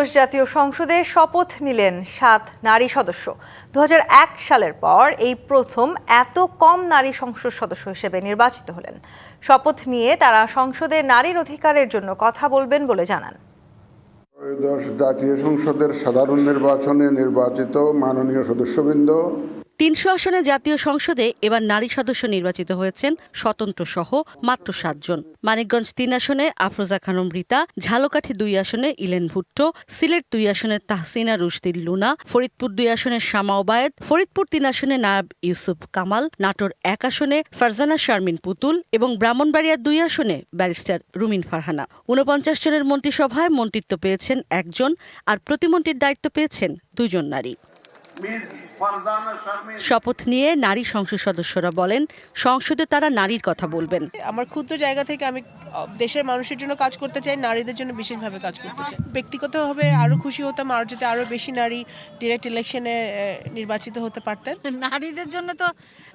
ত্রয়োদশ জাতীয় সংসদে শপথ নিলেন ৭ নারী সদস্য। ২০০১ সালের পর এই প্রথম এত কম নারী সংসদ সদস্য হিসেবে নির্বাচিত হলেন। শপথ নিয়ে তারা সংসদে নারীর অধিকারের জন্য কথা বলবেন বলে জানান। ত্রয়োদশ জাতীয় সংসদের সাধারণ নির্বাচনে নির্বাচিত মাননীয় সদস্যবৃন্দ, ৩০০ আসনে জাতীয় সংসদে এবার নারী সদস্য নির্বাচিত হয়েছেন স্বতন্ত্র সহ মাত্র ৭ জন। মানিকগঞ্জ ৩ আসনে আফরোজা খানম রীতা, ঝালকাঠি ২ আসনে ইলেন ভুট্টো, সিলেট ২ আসনে তাহসিনা রুশদির লুনা, ফরিদপুর ২ আসনে শামা ওবায়েদ, ফরিদপুর ৩ আসনে নায়াব ইউসুফ কামাল, নাটোর ১ আসনে ফারজানা শারমিন পুতুল এবং ব্রাহ্মণবাড়িয়ার ২ আসনে ব্যারিস্টার রুমিন ফারহানা। ৪৯ জনের মন্ত্রিসভায় মন্ত্রিত্ব পেয়েছেন একজন, আর প্রতিমন্ত্রীর দায়িত্ব পেয়েছেন ২ জন নারী। শপথ নিয়ে নারী সংসদ সদস্যরা বলেন, সংসদে তারা নারীর কথা বলবেন। আমার ক্ষুদ্র জায়গা থেকে আমি দেশের মানুষের জন্য কাজ করতে চাই, নারীদের জন্য বিশেষভাবে কাজ করতে চাই। ব্যক্তিগতভাবে আরো খুশি হতাম আর যদি আরো বেশি নারী ডিরেক্ট ইলেকশনে নির্বাচিত হতে পারতেন। নারীদের জন্য তো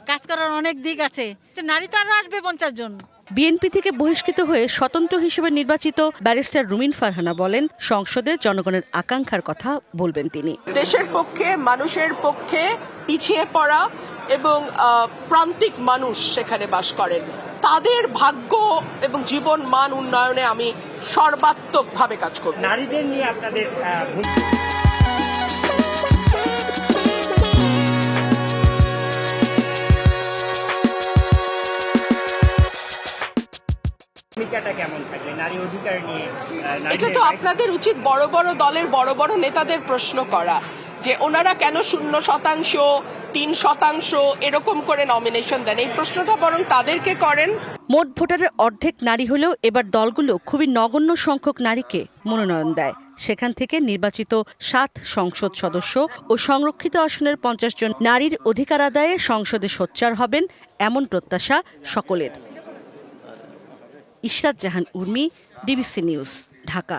কাজ করার অনেক দিক আছে, নারী তো আরো আসবে 50 জন। বিএনপি থেকে বহিষ্কৃত হয়ে স্বতন্ত্র হিসেবে নির্বাচিত ব্যারিস্টার রুমিন ফারহানা বলেন, সংসদে জনগণের আকাঙ্ক্ষার কথা বলবেন তিনি। দেশের পক্ষে, মানুষের পক্ষে পিছিয়ে পড়া এবং প্রান্তিক মানুষ সেখানে বাস করেন, তাদের ভাগ্য এবং জীবন মান উন্নয়নে আমি সর্বাত্মকভাবে কাজ করব। নারীদের নিয়ে আপনাদের ভূমিকাটা কেমন থাকবে নারী অধিকার নিয়ে? এটা তো আপনাদের উচিত বড় বড় দলের বড় বড় নেতাদের প্রশ্ন করা, যে ওনারা কেন 0%, 3% এরকম করে নমিনেশন দেন। এই প্রশ্নটা বরং তাদেরকে করেন। মোট ভোটারের অর্ধেক নারী হলেও এবার দলগুলো খুবই নগণ্য সংখ্যক নারীকে মনোনয়ন দেয়। সেখান থেকে নির্বাচিত ৭ সংসদ সদস্য ও সংরক্ষিত আসনের ৫০ জন নারীর অধিকার আদায়ে সংসদে সোচ্চার হবেন, এমন প্রত্যাশা সকলের। ইশরাত জাহান উর্মি, ডিবিসি নিউজ, ঢাকা।